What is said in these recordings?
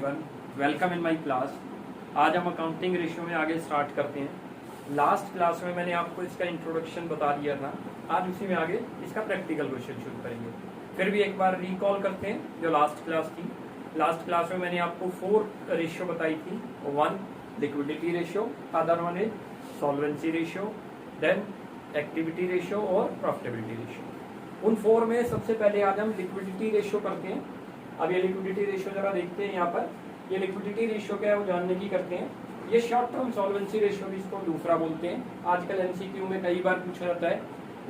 Everyone, welcome in my class. आज हम accounting ratio में आगे स्टार्ट करते हैं। लास्ट क्लास में मैंने आपको इसका इंट्रोडक्शन बता दिया था, आज उसी में आगे इसका प्रैक्टिकल क्वेश्चन शुरू करेंगे। फिर भी एक बार रिकॉल करते हैं जो लास्ट क्लास थी। लास्ट क्लास में मैंने आपको 4 रेशियो बताई थी। 1 liquidity ratio, other one is solvency ratio, then activity ratio और प्रॉफिटेबिलिटी रेशियो। उन 4 में सबसे पहले आज हम लिक्विडिटी रेशियो करते हैं। अब ये लिक्विडिटी रेशियो जरा देखते हैं। यहाँ पर ये लिक्विडिटी रेशियो क्या है वो जानने की करते हैं। ये शॉर्ट टर्म सॉल्वेंसी रेशियो भी इसको दूसरा बोलते हैं। आजकल एमसीक्यू में कई बार पूछा जाता है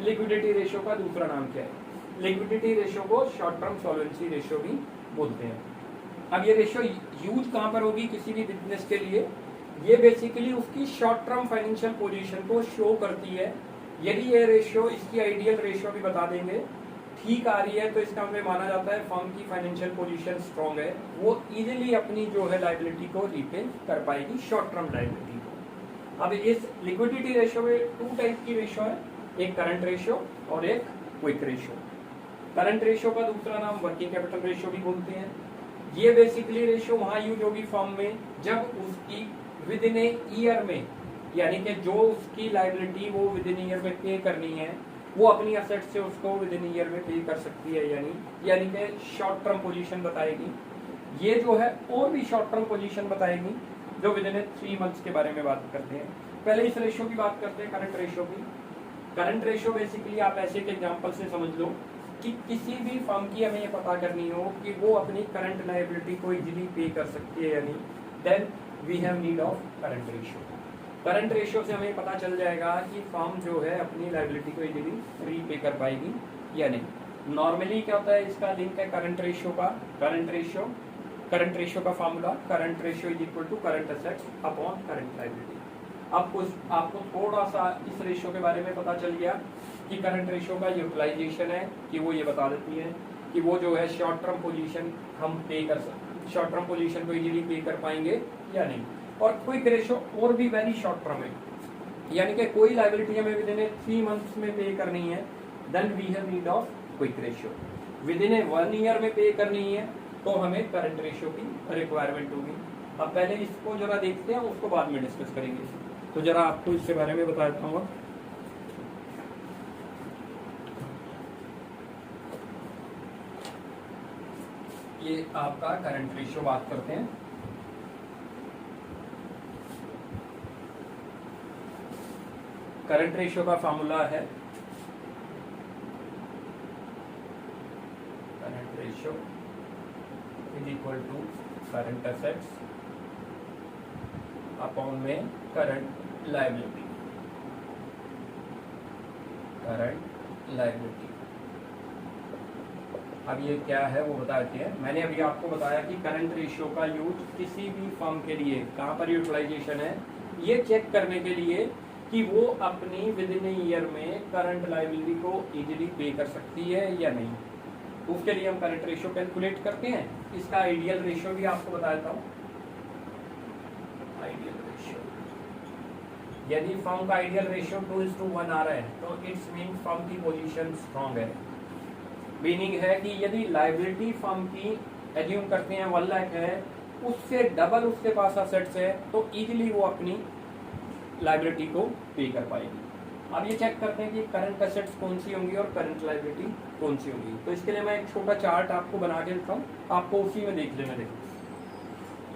लिक्विडिटी रेशियो का दूसरा नाम क्या है। लिक्विडिटी रेशियो को शॉर्ट टर्म सॉल्वेंसी रेशियो भी बोलते हैं। अब ये रेशियो यूज कहाँ पर होगी किसी भी बिजनेस के लिए? ये बेसिकली उसकी शॉर्ट टर्म फाइनेंशियल पोजीशन को शो करती है। यदि ये रेशियो, इसकी आइडियल रेशियो भी बता देंगे, ठीक आ रही है तो इसका हमें माना जाता है फर्म की फाइनेंशियल पोजीशन स्ट्रांग है, वो इजीली अपनी जो है लायबिलिटी को रीपे कर पाएगी, शॉर्ट टर्म लायबिलिटी को। अब इस लिक्विडिटी रेशियो में 2 टाइप की रेशियो है, एक करंट रेशियो और एक क्विक रेशियो। करंट रेशियो का दूसरा नाम वर्किंग कैपिटल रेशियो भी बोलते हैं। ये बेसिकली रेशियो वहां यूज होगी फर्म में जब उसकी विद इन ए ईयर में, यानी कि जो उसकी लायबिलिटी वो विद इन ईयर में पे करनी है, वो अपनी असेट से उसको विद इन ईयर में पे कर सकती है, यानी कि शॉर्ट टर्म पोजीशन बताएगी। ये जो है और भी शॉर्ट टर्म पोजीशन बताएगी जो विद इन 3 मंथ्स के बारे में बात करते हैं। पहले इस रेशियो की बात करते हैं, करंट रेशियो की। करंट रेशियो बेसिकली आप ऐसे एक एग्जांपल से समझ लो कि किसी भी फर्म की हमें ये पता करनी हो कि वो अपनी करंट लायबिलिटी को इजीली पे कर सकती है या नहीं, then we have need of current ratio. Current ratio से हमें पता चल जाएगा कि फर्म जो है अपनी लायबिलिटी को इजीली रीपे कर पाएगी या नहीं। नॉर्मली क्या होता है, इसका लिंक है करंट रेशियो का। करंट रेशियो का formula current ratio is equal to current assets upon current liability. आपको थोड़ा सा इस रेशियो के बारे में पता चल गया कि करंट रेशियो का यूटिलाइजेशन है कि वो ये बता देती है कि वो जो है शॉर्ट टर्म पोजीशन हम पे कर सकते, शॉर्ट टर्म पोजीशन को इजीली पे कर पाएंगे या नहीं। और क्विक रेशियो और भी वेरी शॉर्ट टर्म है, यानी कि कोई लायबिलिटी हमें विद इन 3 मंथ्स में पे करनी है, then we have need of quick ratio. Within 1 year में पे करनी है तो हमें करंट रेशियो की रिक्वायरमेंट होगी। अब पहले इसको जरा देखते हैं, उसको बाद में डिस्कस करेंगे। तो जरा आपको इसके बारे में बता देता हूँ। ये आपका करंट रेशियो बात करते हैं। करंट रेशियो का फार्मूला है current ratio is equal to current assets upon में करंट लायबिलिटी। अब ये क्या है वो बताते हैं। मैंने अभी आपको बताया कि करंट रेशियो का यूज किसी भी फर्म के लिए कहाँ पर यूटिलाइजेशन है, ये चेक करने के लिए कि वो अपनी विद इन ईयर में करंट लायबिलिटी को इजीली पे कर सकती है या नहीं। उसके लिए हम करंट रेशियो कैलकुलेट करते हैं। इसका आइडियल रेशियो भी आपको बता देता हूँ। आइडियल रेशियो, यदि फर्म का आइडियल रेशियो 2:1 आ रहा है तो इट्स मीन फर्म की पोजीशन स्ट्रांग है। मीनिंग है कि यदि लायबिलिटी फर्म की एज्यूम करते हैं 1 लाख है, उससे डबल उसके पास असेट्स है, तो इजीली वो अपनी लायबिलिटी को पे कर पाएगी। अब ये चेक करते हैं कि करंट एसेट्स कौन सी होंगी और करंट लायबिलिटी कौन सी होगी। तो इसके लिए मैं एक छोटा चार्ट आपको बना के देता हूँ, आपको उसी में देख लेना। देखो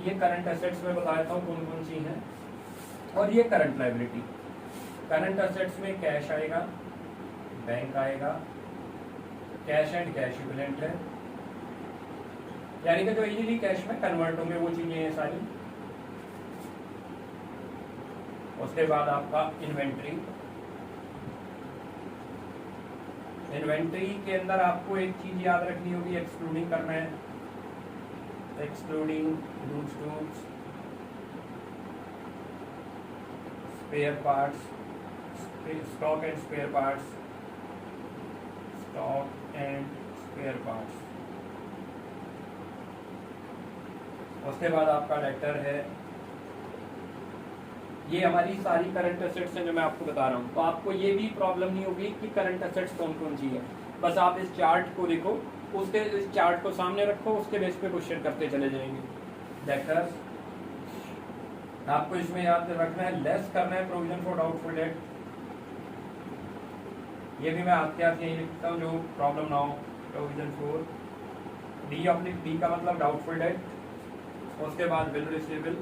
ये करंट एसेट्स में बता देता हूँ कौन कौन सी हैं, और ये करंट लायबिलिटी। करंट एसेट्स में कैश आएगा, बैंक आएगा, कैश एंड कैश इक्विवेलेंट है, यानी कि जो इजीली कैश में कन्वर्ट होंगे वो चीजें हैं सारी। उसके बाद आपका इन्वेंट्री के अंदर आपको एक चीज याद रखनी होगी, एक्सक्लूडिंग करना है, excluding goods, spare parts, stock and spare parts. उसके बाद आपका डेटर है। ये हमारी सारी करंट एसेट्स हैं जो मैं आपको बता रहा हूँ। तो आपको ये भी प्रॉब्लम नहीं होगी कि करंट एसेट्स कौन कौन सी है। बस आप इस चार्ट को देखो, उसके इस चार्ट को सामने रखो, उसके बेस पे क्वेश्चन करते चले जाएंगे। डेटर्स। आपको इसमें याद रखना है, लेस करना है प्रोविजन फॉर डाउटफुल डेट। ये भी मैं आपके हाथ यही लिखता हूँ जो प्रॉब्लम ना हो। प्रोविजन फॉर डी का मतलब डाउटफुल डेट, उसके बाद बिल रिसीवेबल,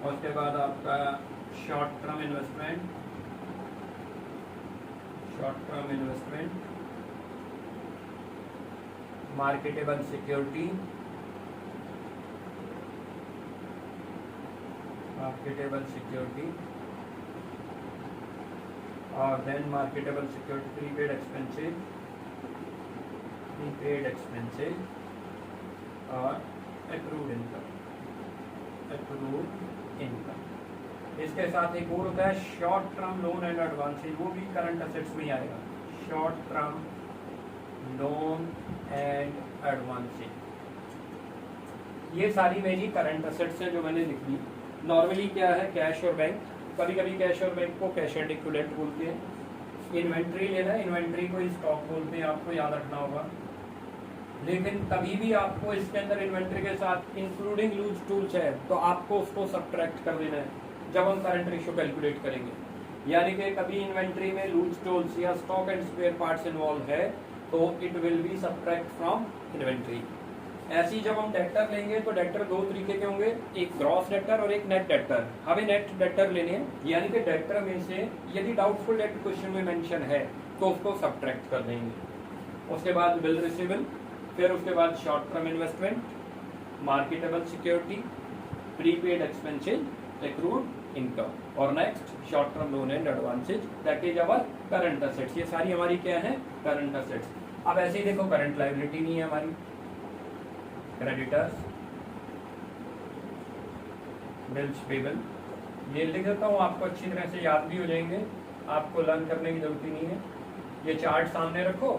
उसके बाद आपका short term investment, marketable security, और then marketable security prepaid expenses और एक्रूड इनकम। इसके साथ एक और होता है short term loan and advances, वो भी करंट असेट्स में आएगा। Short term loan and advances, ये सारी मेरी करंट असेट्स हैं जो मैंने लिख दी। नॉर्मली क्या है, कैश और बैंक, कभी कभी कैश और बैंक को कैश एंड इक्विवेलेंट बोलते हैं। इन्वेंट्री लेना है, इन्वेंट्री को स्टॉक बोलते हैं, आपको याद रखना होगा। लेकिन कभी भी आपको इसके अंदर इन्वेंट्री के साथ इंक्लूडिंग लूज टूल्स है तो आपको उसको सब्ट्रैक्ट कर देना है जब हम करंट रेशियो कैलकुलेट करेंगे। यानी कि कभी इन्वेंट्री में लूज टूल्स या stock and spare parts involve है तो it will be subtract from inventory. ऐसे ही जब हम डेटर लेंगे तो डेटर दो तरीके के होंगे, एक ग्रॉस डेटर और एक नेट डेटर। हमें नेट डेटर लेने हैं, यानी कि डेटर में से यदि डाउटफुल डेट क्वेश्चन में मेंशन है तो उसको सब्ट्रैक्ट कर देंगे। उसके बाद बिल रिसीवेबल, फिर उसके बाद short term investment, marketable security, prepaid expenses, accrued income, और next short term loan and advances, that is our current assets. ये सारी हमारी क्या है, करंट असेट्स। अब ऐसे ही देखो करंट लायबिलिटी नहीं है हमारी, क्रेडिटर्स, बिल्स पेबल, ये लिख देता हूँ, आपको अच्छी तरह से याद भी हो जाएंगे, आपको लर्न करने की जरूरत ही नहीं है। ये चार्ट सामने रखो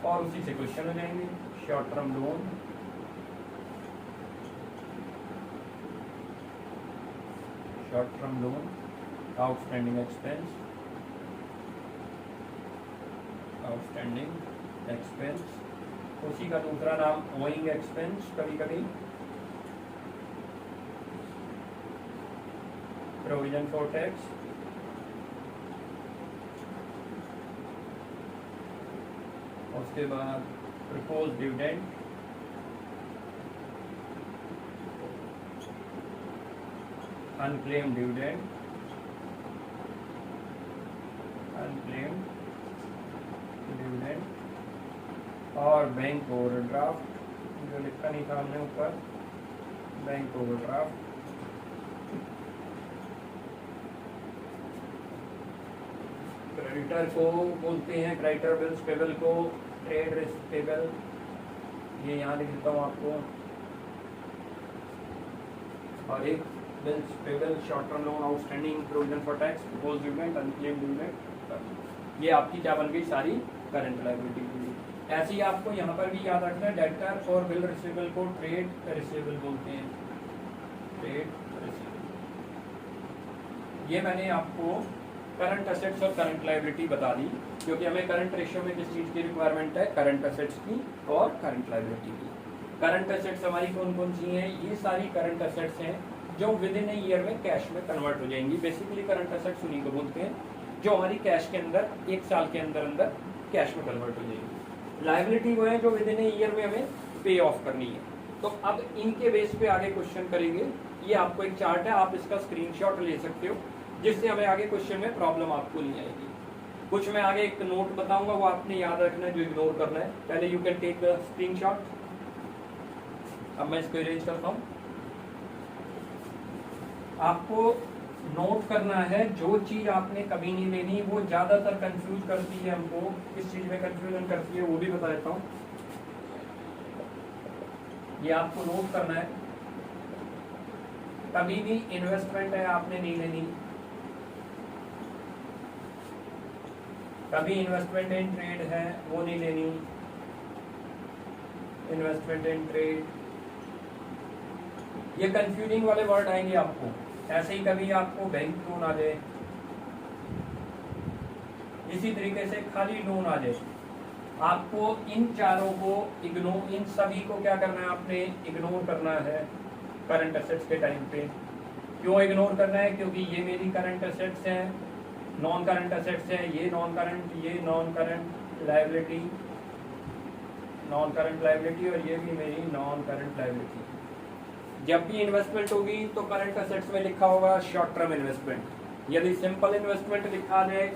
और उसी से क्वेश्चन हो जाएंगे। Short term loan, outstanding expense, उसी का दूसरा नाम ओइंग एक्सपेंस, कभी कभी प्रोविजन फॉर टैक्स, उसके बाद प्रपोज डिविडेंड, अनक्लेम्ड डिविडेंड, और बैंक ओवरड्राफ्ट, जो लिखा नहीं था हमने ऊपर, बैंक ओवरड्राफ्ट। क्रेडिटर को बोलते हैं, क्रेडिटर बिल्स पेबल को ट्रेड रिसीवेबल, ये यहाँ लिख देता हूँ आपको, और एक bills payable, short term loan, outstanding, provision for tax, propose dividend, unclaimed dividend. ये आपकी क्या बन गई, सारी करंट लायबिलिटी की। ऐसे ही आपको यहाँ पर भी याद रखना है, डेटर और बिल रिसीवेबल को ट्रेड रिसीवेबल बोलते हैं, ट्रेड रिसीवेबल। ये मैंने आपको करंट असेट्स और करंट लायबिलिटी बता दी, क्योंकि हमें करंट रेशियो में किस चीज़ की रिक्वायरमेंट है, करंट असेट्स की और करंट लायबिलिटी की। करंट असेट्स हमारी कौन कौन सी हैं, ये सारी करंट असेट्स हैं जो विद इन ए ईयर में कैश में कन्वर्ट हो जाएंगी। बेसिकली करंट असेट्स उन्हीं को बोलते हैं जो हमारी कैश के अंदर एक साल के अंदर अंदर कैश में कन्वर्ट हो जाएगी। लायबिलिटी वो है जो विद इन ए ईयर में हमें पे ऑफ करनी है। तो अब इनके बेस पे आगे क्वेश्चन करेंगे। ये आपको एक चार्ट है, आप इसका स्क्रीनशॉट ले सकते हो, जिससे हमें आगे क्वेश्चन में प्रॉब्लम आपको नहीं आएगी। कुछ मैं आगे एक नोट बताऊंगा, वो आपने याद रखना है, जो इग्नोर करना है। पहले you can take the screenshot. अब मैं इसको अरेंज करता हूँ। आपको नोट करना है, जो चीज आपने कभी नहीं लेनी वो ज्यादातर कंफ्यूज करती है हमको। किस चीज में कंफ्यूजन करती है वो भी बता देता हूँ। ये आपको नोट करना है, कभी भी इन्वेस्टमेंट है आपने नहीं लेनी, कभी इन्वेस्टमेंट इन ट्रेड है वो नहीं लेनी, इन्वेस्टमेंट इन ट्रेड, ये कंफ्यूजिंग वाले वर्ड आएंगे आपको। ऐसे ही कभी आपको बैंक लोन आ जाए, इसी तरीके से खाली लोन आ जाए, आपको इन चारों को इग्नोर, इन सभी को क्या करना है, आपने इग्नोर करना है करंट एसेट्स के टाइम पे। क्यों इग्नोर करना है? क्योंकि ये मेरी करंट एसेट्स हैं, नॉन करंट एसेट्स हैं, ये नॉन करंट, ये non current liability, non current liability, और ये भी मेरी नॉन करंट लायबिलिटी। जब भी इन्वेस्टमेंट होगी तो करंट एसेट्स में लिखा होगा शॉर्ट टर्म इन्वेस्टमेंट। यदि सिंपल इन्वेस्टमेंट लिखा जाए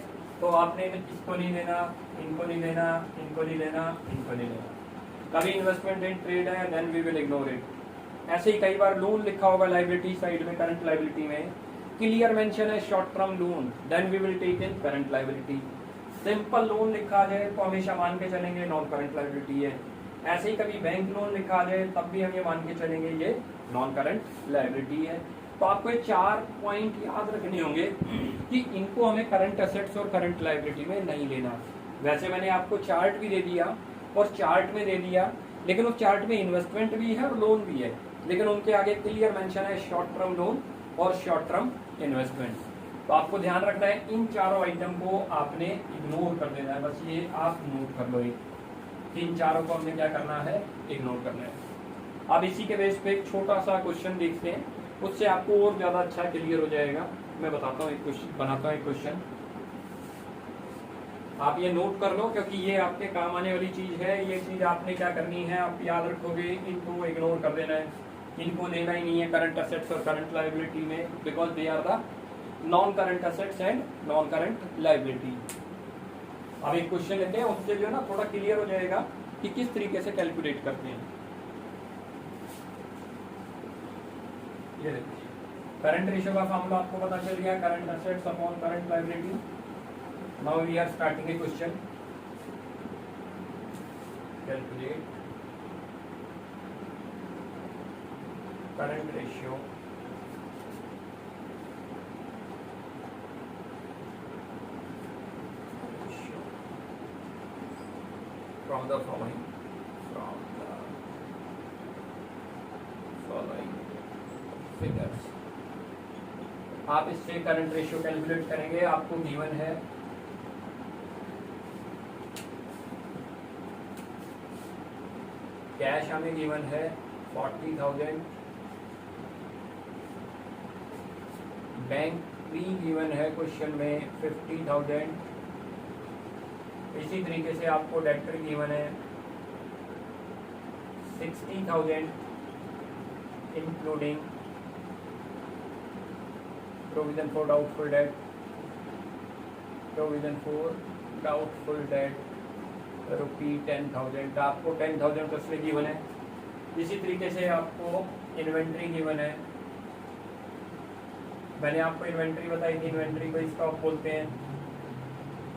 तो आपने इसको नहीं लेना, इनको नहीं लेना, इनको नहीं लेना, इनको नहीं लेना। कभी इन्वेस्टमेंट इन ट्रेड है, then we will ignore it. ऐसे ही कई बार लोन लिखा होगा लायबिलिटी साइड में, करंट लायबिलिटी में क्लियर मेंशन है short term loan, then we will take in current liability. Simple loan लिखा जाए तो हमेशा मान के चलेंगे नॉन करंट लायबिलिटी है। ऐसे ही कभी बैंक लोन लिखा जाए तब भी हम ये मान के चलेंगे ये नॉन करंट लायबिलिटी है। तो आपको ये 4 पॉइंट याद रखने होंगे कि इनको हमें करंट एसेट्स और करंट लायबिलिटी में नहीं लेना। वैसे मैंने आपको चार्ट भी दे दिया और चार्ट में दे दिया, लेकिन उस चार्ट में इन्वेस्टमेंट भी है और लोन भी है, लेकिन उनके आगे क्लियर मेंशन है शॉर्ट टर्म लोन और शॉर्ट टर्म इन्वेस्टमेंट। तो आपको ध्यान रखना है इन चारों आइटम को आपने इग्नोर कर देना है, बस ये आप नोट कर लो। इन चारों को हमने क्या करना है, इग्नोर करना है। अब इसी के बेस पे एक छोटा सा क्वेश्चन देखते हैं, उससे आपको और ज्यादा अच्छा क्लियर हो जाएगा। मैं बताता हूँ, एक क्वेश्चन बनाता हूँ, एक क्वेश्चन आप ये नोट कर लो, क्योंकि ये आपके काम आने वाली चीज है। ये चीज आपने क्या करनी है, आप याद रखोगे, इनको इग्नोर कर देना है, इनको लेना ही नहीं है करंट एसेट्स और करंट लायबिलिटी में, because they are the non current assets and non current liability. अब एक क्वेश्चन लेते हैं, उससे जो है ना थोड़ा क्लियर हो जाएगा कि किस तरीके से कैलकुलेट करते हैं। ये देखिए, करंट रेशियो का फॉर्मूला आपको पता चल गया, current assets upon current liability. Now we are starting a question, calculate current ratio from the following figures. आप इससे करंट रेशियो कैलकुलेट करेंगे। आपको गिवन है कैश, हमें गिवन है 40,000, बैंक भी गिवन है क्वेश्चन में 50,000। इसी तरीके से आपको डेटर गिवन है 60,000 including provision for doubtful debt, provision for doubtful debt rupee 10,000। आपको 10,000 उसमें गिवन है। इसी तरीके से आपको इन्वेंट्री गिवन है। मैंने आपको इन्वेंट्री बताई थी, इन्वेंट्री को स्टॉक बोलते हैं,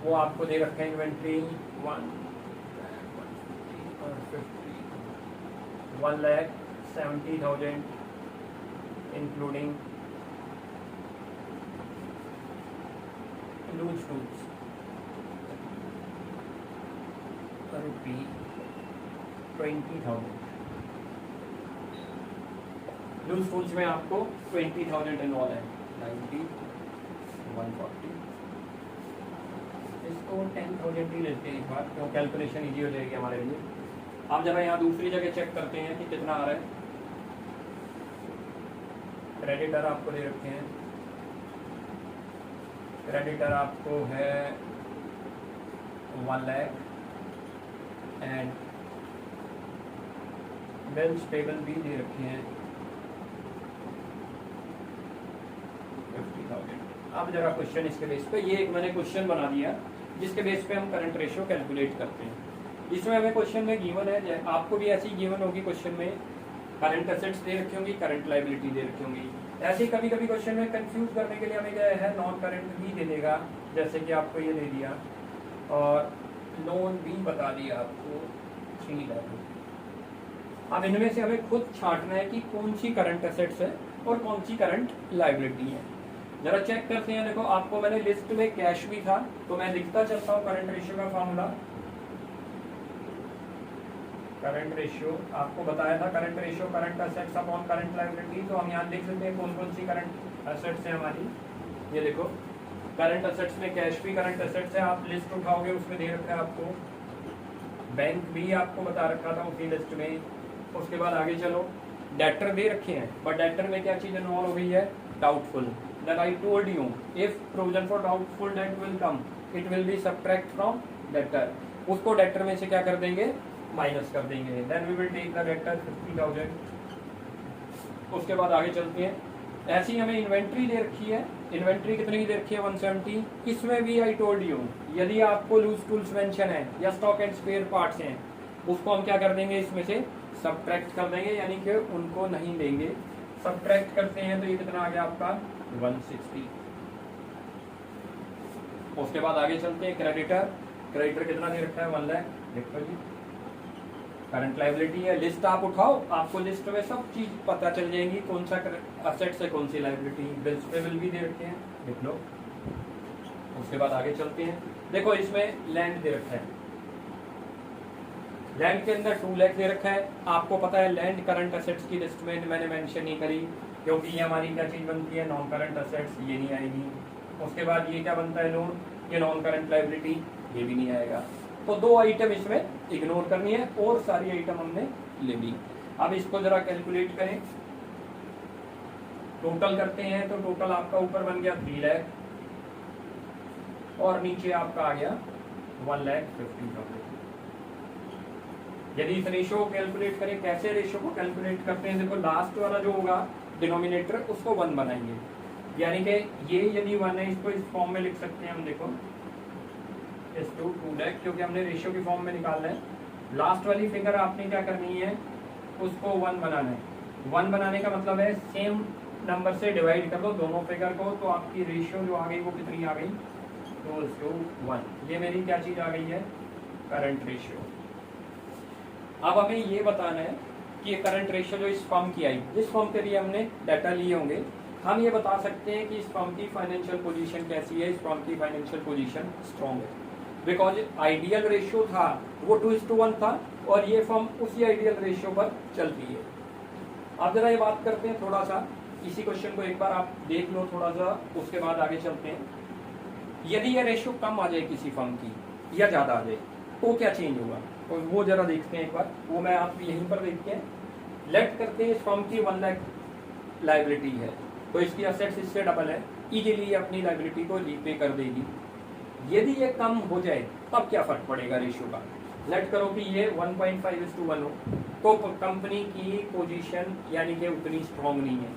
वो आपको दे रखा है इन्वेंट्री 1,70,000 इंक्लूडिंग लूज टूल्स रुपी 20,000। लूज टूल्स में आपको 20,000 इन्वॉल्व है, 90, 140। इसको 10,000 ही लेते हैं एक बार, क्यों कैलकुलेशन इजी हो जाएगी हमारे लिए। आप जरा यहाँ दूसरी जगह चेक करते हैं कि कितना आ रहा है। क्रेडिटर आपको दे रखे हैं, क्रेडिटर आपको है 1 लाख एंड बिल्स पेबल भी दे रखे हैं 50,000। अब जरा क्वेश्चन इसके बेस पे, ये एक मैंने क्वेश्चन बना दिया जिसके बेस पे हम करंट रेशियो कैलकुलेट करते हैं। इसमें हमें क्वेश्चन में गिवन है, आपको भी ऐसी गिवन होगी, क्वेश्चन में करंट एसेट्स दे रखी होंगी, करंट लायबिलिटी दे रखी होंगी। ऐसे ही कभी कभी क्वेश्चन में कंफ्यूज करने के लिए हमें क्या है, नॉन करंट भी दे देगा, जैसे कि आपको ये दे दिया, और लोन भी बता दिया आपको 3 लाख। अब इनमें से हमें खुद छांटना है कि कौन सी करंट एसेट्स है और कौन सी करंट लायबिलिटी है। जरा चेक करते हैं। देखो, आपको मैंने लिस्ट में कैश भी था, तो मैं लिखता चलता हूँ करंट रेशियो का फॉर्मूला। करंट रेशियो आपको बताया था, current ratio current assets upon current liability. तो हम यहाँ देख सकते हैं कौन कौन सी करंट एसेट्स है हमारी। ये देखो, करंट एसेट्स में कैश भी करंट एसेट्स है। आप लिस्ट उठाओगे, उसमें दे रखा है आपको बैंक भी आपको बता रखा था उसी लिस्ट में। उसके बाद आगे चलो, डेटर दे रखे हैं, बट डेटर में क्या चीज इन्वॉल्व हो गई है, doubtful. That I told you if provision for doubtful debt will come it will be subtract from debtor. उसको डेटर में से क्या कर देंगे, माइनस कर देंगे। Then we will take the debtor 50,000। उसके बाद आगे चलते हैं, ऐसी हमें इन्वेंट्री दे रखी है। इन्वेंट्री कितनी दे रखी है, 170। इसमें भी आई टोल्ड यू यदि आपको लूज टूल्स मेंशन है या स्टॉक एंड स्पेयर पार्ट्स हैं, उसको हम क्या कर देंगे, इसमें से सबट्रैक्ट कर देंगे, यानी कि उनको नहीं लेंगे। सबट्रैक्ट करते हैं तो ये कितना आ गया आपका, 160। उसके बाद आगे चलते हैं, क्रेडिटर। क्रेडिटर कितना दे रखा है, 1 लाख। देखो जी, करंट लायबिलिटी है, लिस्ट आप उठाओ, आपको लिस्ट में सब चीज पता चल जाएंगी, कौन सा असेट से कौन सी लायबिलिटी। बिल्स पे बिल भी दे रखे हैं, देख लो। उसके बाद आगे चलते हैं, देखो इसमें लैंड दे रखा है। लैंड के अंदर 2 लाख दे रखा है। आपको पता है लैंड करंट असेट्स की लिस्ट में मैंने मेंशन नहीं करी, क्योंकि ये हमारी क्या चीज बनती है, नॉन करंट असेट्स, ये नहीं आएगी। उसके बाद ये क्या बनता है, लोन, ये नॉन करंट लायबिलिटी, ये भी नहीं आएगा। तो 2 आइटम इसमें इग्नोर करनी है और सारी आइटम हमने ले ली। अब इसको जरा कैलकुलेट करें, टोटल करते हैं तो टोटल आपका ऊपर बन गया 3 लाख और नीचे आपका आ गया 1,50,000। यदि इस रेशियो को कैलकुलेट करें, कैसे रेशियो को कैलकुलेट करते हैं, देखो लास्ट वाला जो होगा डिनोमिनेटर उसको 1 बनाएंगे, यानी कि ये यदि 1 है, इसको इस फॉर्म में लिख सकते हैं हम, देखो S2 2 लाख, क्योंकि हमने रेशियो की फॉर्म में निकालना है। लास्ट वाली फिगर आपने क्या करनी है, उसको 1 बनाना है। 1 बनाने का मतलब है सेम नंबर से डिवाइड कर दो दोनों फिगर को, तो आपकी रेशियो जो आ गई वो कितनी आ गई, 2:1। ये मेरी क्या चीज आ गई है, करंट रेशियो। अब हमें ये बताना है कि ये करंट रेशियो जो इस फर्म की आई, जिस फर्म के लिए हमने डाटा लिए होंगे, हम ये बता सकते हैं कि इस फर्म की फाइनेंशियल पोजीशन कैसी है। इस फर्म की फाइनेंशियल पोजीशन स्ट्रॉन्ग है, बिकॉज आइडियल रेशियो था वो 2:1 था और ये फर्म उसी आइडियल रेशियो पर चल रही है। अब जरा ये बात करते हैं थोड़ा सा, इसी क्वेश्चन को एक बार आप देख लो थोड़ा सा, उसके बाद आगे चलते हैं। यदि ये रेशियो कम आ जाए किसी फर्म की या ज्यादा आ जाए तो क्या चेंज होगा, तो वो जरा देखते हैं एक बार। वो मैं आप यहीं पर देखते हैं, लेट करते हैं इस फर्म की 1 लाख लायबिलिटी है, तो इसकी असेट्स इससे डबल है, इजीली अपनी लायबिलिटी को रीपे कर देगी। यदि ये कम हो जाए तब क्या फर्क पड़ेगा रेशियो का। लेट करो कि ये 1.5:1 हो, तो कंपनी की पोजीशन यानी कि उतनी स्ट्रॉन्ग नहीं है,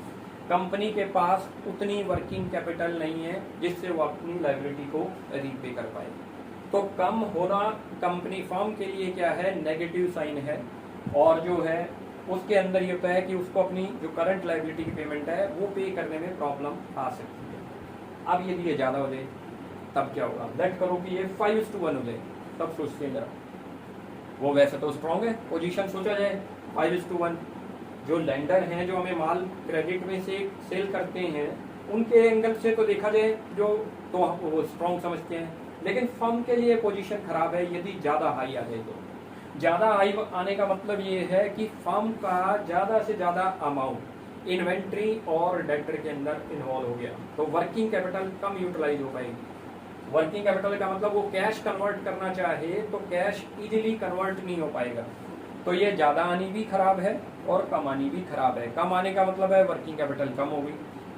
कंपनी के पास उतनी वर्किंग कैपिटल नहीं है जिससे वो अपनी लायबिलिटी को रीपे कर पाए। तो कम होना कंपनी फर्म के लिए क्या है, नेगेटिव साइन है, और जो है उसके अंदर ये होता है कि उसको अपनी जो करंट लायबिलिटी की पेमेंट है वो पे करने में प्रॉब्लम आ सकती है। अब यदि ये ज़्यादा हो जाए तब क्या होगा, लेट करो कि ये 5:1 हो जाए, तब सोचते हैं जरा। वो वैसे तो स्ट्रॉन्ग है पोजीशन, सोचा जाए 5:1। जो लेंडर हैं, जो हमें माल क्रेडिट में से सेल करते हैं, उनके एंगल से तो देखा जाए जो तो वो स्ट्रॉन्ग समझते हैं, लेकिन फर्म के लिए पोजीशन खराब है यदि ज़्यादा हाई आ जाए। तो ज़्यादा हाई आने का मतलब ये है कि फर्म का ज़्यादा से ज़्यादा अमाउंट इन्वेंट्री और डेटर के अंदर इन्वॉल्व हो गया, तो वर्किंग कैपिटल कम यूटिलाइज हो पाएगी। वर्किंग कैपिटल का मतलब वो कैश कन्वर्ट करना चाहे तो कैश इजीली कन्वर्ट नहीं हो पाएगा। तो ये ज़्यादा आनी भी खराब है और कम आनी भी खराब है। कम आने का मतलब है वर्किंग कैपिटल कम हो गई,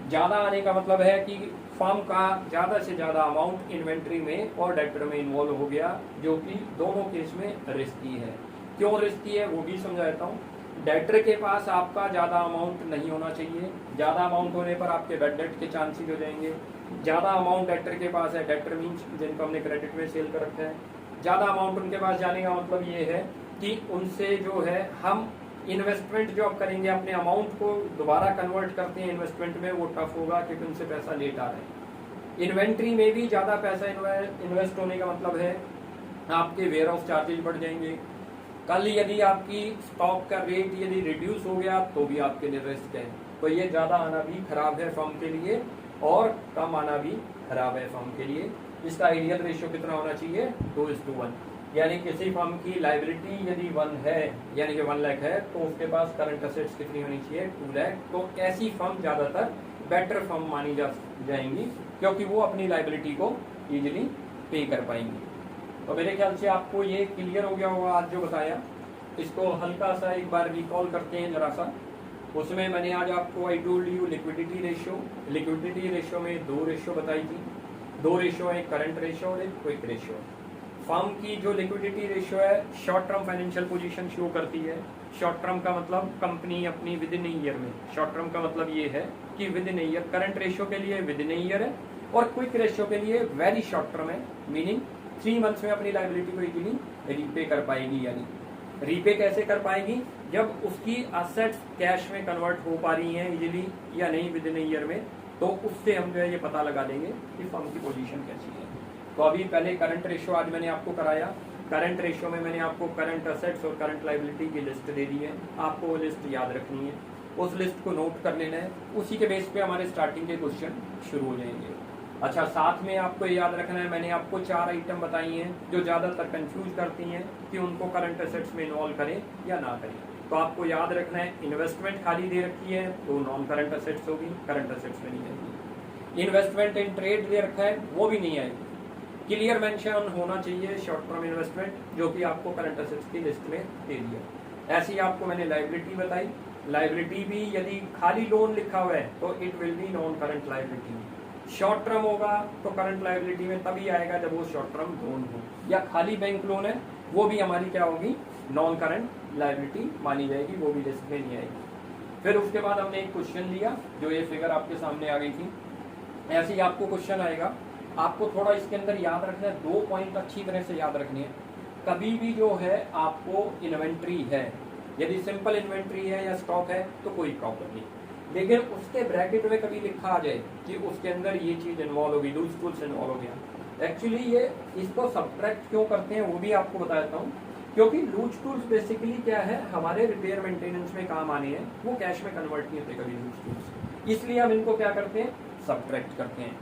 ज़्यादा आने का मतलब है कि फर्म का ज़्यादा से ज़्यादा अमाउंट इन्वेंट्री में और डेटर में इन्वॉल्व हो गया, जो कि दोनों केस में रिस्की है। क्यों रिस्की है वो भी समझाता हूँ। डेटर के पास आपका ज़्यादा अमाउंट नहीं होना चाहिए, ज़्यादा अमाउंट होने पर आपके बैड डेट के चांसेस हो जाएंगे। ज़्यादा अमाउंट डेटर के पास है, डेटर मीन्स जिनको हमने क्रेडिट में सेल कर रखा है, ज़्यादा अमाउंट उनके पास जाने का मतलब ये है कि उनसे जो है हम इन्वेस्टमेंट जो आप करेंगे अपने अमाउंट को दोबारा कन्वर्ट करते हैं इन्वेस्टमेंट में, वो टफ होगा क्योंकि उनसे पैसा लेट आ रहा है। इन्वेंट्री में भी ज़्यादा पैसा इन्वेस्ट होने का मतलब है आपके वेयर हाउस चार्जेज बढ़ जाएंगे। कल यदि आपकी स्टॉक का रेट यदि रिड्यूस हो गया तो भी आपके लिए रिस्क है। तो ये ज़्यादा आना भी खराब है फर्म के लिए और कम आना भी खराब है फर्म के लिए। इसका आइडियल रेशियो कितना होना चाहिए, 2:1। यानी किसी फर्म की लायबिलिटी यदि 1 है यानी कि 1 लाख है तो उसके पास करंट असेट्स कितनी होनी चाहिए, 2 लाख। तो ऐसी फर्म ज़्यादातर बेटर फर्म मानी जाएंगी क्योंकि वो अपनी लायबिलिटी को इजीली पे कर पाएंगी। तो मेरे ख्याल से आपको ये क्लियर हो गया होगा आज जो बताया। इसको हल्का सा एक बार रिकॉल करते हैं जरा सा। उसमें मैंने आज आपको आई टोल्ड यू लिक्विडिटी रेशियो में 2 रेशियो बताई थी। 2 रेशियो है, करंट रेशियो और एक क्विक रेशियो। फर्म की जो लिक्विडिटी रेशियो है short term financial position show करती है। शॉर्ट टर्म का मतलब कंपनी अपनी विद इन ईयर में, शॉर्ट टर्म का मतलब ये है कि with in year. Current ratio के लिए विद इन ईयर है और क्विक रेशियो के लिए वेरी शॉर्ट टर्म है, मीनिंग 3 मंथ्स में अपनी लायबिलिटी को इजीली रीपे कर पाएगी। यानी रीपे कैसे कर पाएगी? जब उसकी असेट्स कैश में कन्वर्ट हो पा रही हैं इजीली या नहीं विद इन ईयर में, तो उससे हम जो है ये पता लगा देंगे कि फर्म की पोजीशन कैसी है। तो अभी पहले करंट रेशियो आज मैंने आपको कराया। करंट रेशियो में मैंने आपको करंट असेट्स और करंट लायबिलिटी की लिस्ट दे दी है। आपको वो लिस्ट याद रखनी है, उस लिस्ट को नोट कर लेना है। उसी के बेस पे हमारे स्टार्टिंग के क्वेश्चन शुरू हो जाएंगे। अच्छा, साथ में आपको याद रखना है, मैंने आपको 4 आइटम बताई हैं जो ज़्यादातर कंफ्यूज करती हैं कि उनको करंट असेट्स में इन्वॉल्व करें या ना करें। तो आपको याद रखना है, इन्वेस्टमेंट खाली दे रखी है तो नॉन करंट असेट्स होगी, करंट असेट्स में नहीं आएगी। इन्वेस्टमेंट इन ट्रेड दे रखा है, वो भी नहीं आएगी। क्लियर मेंशन होना चाहिए शॉर्ट टर्म इन्वेस्टमेंट, जो कि आपको करंट असेट्स की लिस्ट में दे दिया। ऐसे ही आपको मैंने लायबिलिटी बताई। लायबिलिटी भी यदि खाली लोन लिखा हुआ है तो it will B non current liability. Short term होगा तो करंट लायबिलिटी में तभी आएगा जब वो शॉर्ट टर्म लोन हो, या खाली बैंक लोन है वो भी हमारी क्या होगी, नॉन करंट लायबिलिटी मानी जाएगी, वो भी लिस्ट में नहीं आएगी। फिर उसके बाद हमने एक क्वेश्चन लिया, जो ये फिगर आपके सामने आ गई थी। ऐसे ही आपको क्वेश्चन आएगा, आपको थोड़ा इसके अंदर याद रखना है, 2 पॉइंट अच्छी तरह से याद रखनी है। कभी भी जो है आपको इन्वेंट्री है, यदि सिंपल इन्वेंट्री है या स्टॉक है तो कोई प्रॉब्लम नहीं, लेकिन उसके ब्रैकेट में कभी लिखा आ जाए कि उसके अंदर ये चीज इन्वॉल्व होगी, लूज टूल्स इन्वॉल्व हो गया। एक्चुअली ये इसको सब्ट्रैक्ट क्यों करते हैं वो भी आपको बता देता हूँ। क्योंकि लूज टूल्स बेसिकली क्या है, हमारे रिपेयर मेंटेनेंस में काम आने हैं, वो कैश में कन्वर्ट नहीं होते कभी लूज टूल्स, इसलिए हम इनको क्या करते हैं, सब्ट्रैक्ट करते हैं।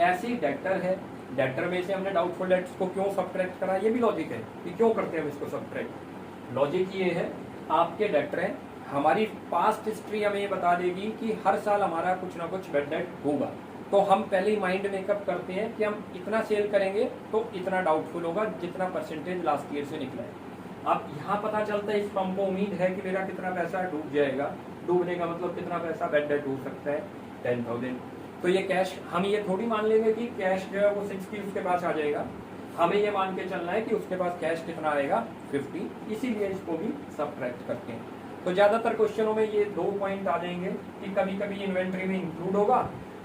ऐसी डेटर है, डेटर में से हमने डाउटफुल डेट्स को क्यों सब्ट्रैक्ट करा, ये भी लॉजिक है कि क्यों करते हैं हम इसको सब्ट्रैक्ट। लॉजिक ये है, आपके डेटर हैं, हमारी पास्ट हिस्ट्री हमें ये बता देगी कि हर साल हमारा कुछ ना कुछ बैड डेट होगा, तो हम पहले ही माइंड मेकअप करते हैं कि हम इतना सेल करेंगे तो इतना डाउटफुल होगा, जितना परसेंटेज लास्ट ईयर से निकला है। अब यहाँ पता चलता है इस फर्म को उम्मीद है कि मेरा कितना पैसा डूब जाएगा, डूबने का मतलब कितना पैसा बैड डेट हो सकता है, 10,000। तो ये कैश, हम ये थोड़ी मान लेंगे कि कैश जो है वो 60 उसके पास आ जाएगा, हमें ये मान के चलना है कि उसके पास कैश कितना आएगा, 50, इसीलिए इसको भी सब्ट्रैक्ट करते हैं। तो ज्यादातर क्वेश्चनों में ये 2 पॉइंट आ जाएंगे कि कभी कभी इन्वेंट्री में इंक्लूड होगा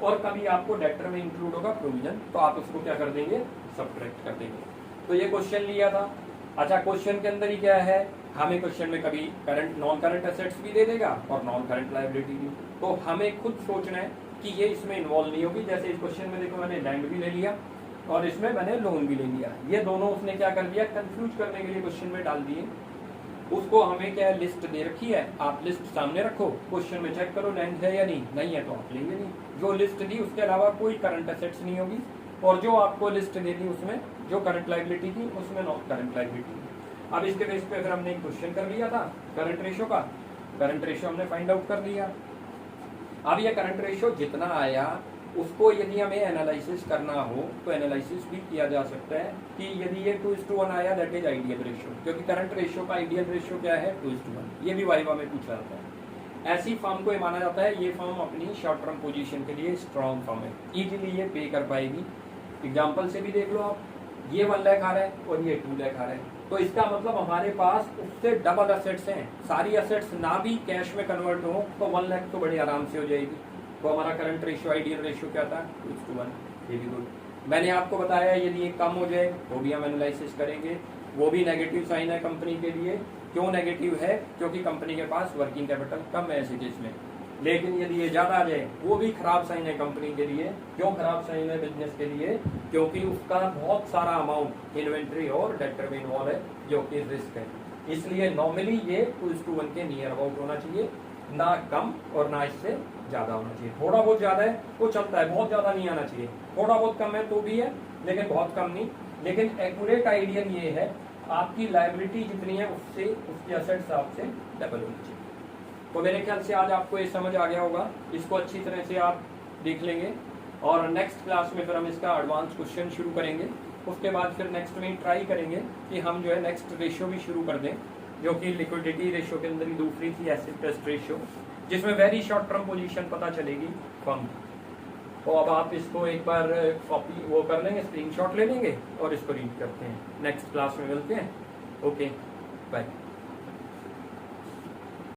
और कभी आपको डेटर में इंक्लूड होगा प्रोविजन, तो आप उसको क्या कर देंगे, सब्ट्रैक्ट कर देंगे। तो ये क्वेश्चन लिया था। अच्छा, क्वेश्चन के अंदर ही क्या है, हमें क्वेश्चन में कभी करंट नॉन करंट एसेट्स भी दे देगा और नॉन करंट लायबिलिटी भी, तो हमें खुद सोचना है कि ये इसमें इन्वॉल्व नहीं होगी। जैसे इस क्वेश्चन में देखो, मैंने लैंड भी ले लिया और इसमें मैंने लोन भी ले लिया, ये दोनों उसने क्या कर दिया, कंफ्यूज करने के लिए क्वेश्चन में डाल दिए। उसको हमें क्या लिस्ट दे रखी है, आप लिस्ट सामने रखो, क्वेश्चन में चेक करो लैंड है या नहीं, नहीं है तो आप लेंगे नहीं। जो लिस्ट दी उसके अलावा कोई करंट एसेट्स नहीं होगी, और जो आपको लिस्ट दे दी उसमें जो करंट लायबिलिटी थी उसमें नॉन करंट लायबिलिटी। अब इसके बेस पे फिर हमने एक क्वेश्चन कर लिया था करंट रेशियो का, करंट रेशियो हमने फाइंड आउट कर लिया। अब ये करंट रेशियो जितना आया उसको यदि हमें एनालिसिस करना हो तो एनालिसिस भी किया जा सकता है कि यदि ये 2:1 आया, दैट इज आइडियल रेशियो, क्योंकि करंट रेशियो का आइडियल रेशियो क्या है, 2:1। ये भी वाइवा में पूछा जाता है। ऐसी फर्म को ये माना जाता है ये फर्म अपनी शॉर्ट टर्म पोजीशन के लिए स्ट्रॉन्ग फर्म है, इजीली ये पे कर पाएगी। एग्जाम्पल से भी देख लो आप, ये 1 लाख आ रहा है और ये 2 लाख आ रहा है, तो इसका मतलब हमारे पास उससे डबल असेट्स हैं। सारी असेट्स ना भी कैश में कन्वर्ट हो तो 1 लाख तो बड़े आराम से हो जाएगी। तो हमारा करंट रेशियो आइडियल रेशियो क्या था, 2:1। ये भी गुड। मैंने आपको बताया यदि ये कम हो जाए तो भी हम एनालिसिस करेंगे, वो भी नेगेटिव साइन है कंपनी के लिए। क्यों नेगेटिव है, क्योंकि कंपनी के पास वर्किंग कैपिटल कम है ऐसे केस में। लेकिन यदि ये ज्यादा आ जाए वो भी खराब साइन है कंपनी के लिए। क्यों खराब साइन है बिजनेस के लिए, क्योंकि उसका बहुत सारा अमाउंट इन्वेंट्री और डेटर में इन्वॉल्व है, जो कि रिस्क है। इसलिए नॉर्मली ये 2:1 के नियर अबाउट होना चाहिए, ना कम और ना इससे ज्यादा होना चाहिए। थोड़ा बहुत ज्यादा है वो चलता है, बहुत ज्यादा नहीं आना चाहिए। थोड़ा बहुत कम है तो भी है, लेकिन बहुत कम नहीं। लेकिन एक्यूरेट आइडियल ये है, आपकी लायबिलिटी जितनी है उससे उसकी असेट्स आपसे डबल होनी चाहिए। तो मेरे ख्याल से आज आपको ये समझ आ गया होगा, इसको अच्छी तरह से आप देख लेंगे। और नेक्स्ट क्लास में फिर हम इसका एडवांस क्वेश्चन शुरू करेंगे। उसके बाद फिर नेक्स्ट में ट्राई करेंगे कि हम जो है नेक्स्ट रेशियो भी शुरू कर दें, जो कि लिक्विडिटी रेशियो के अंदर ही दूसरी थी, एसिड टेस्ट रेशियो, जिसमें वेरी शॉर्ट टर्म पोजीशन पता चलेगी फर्म। तो अब आप इसको एक बार कॉपी वो कर लेंगे, स्क्रीनशॉट ले लेंगे और इसको रीड करते हैं। नेक्स्ट क्लास में मिलते हैं। Okay, bye.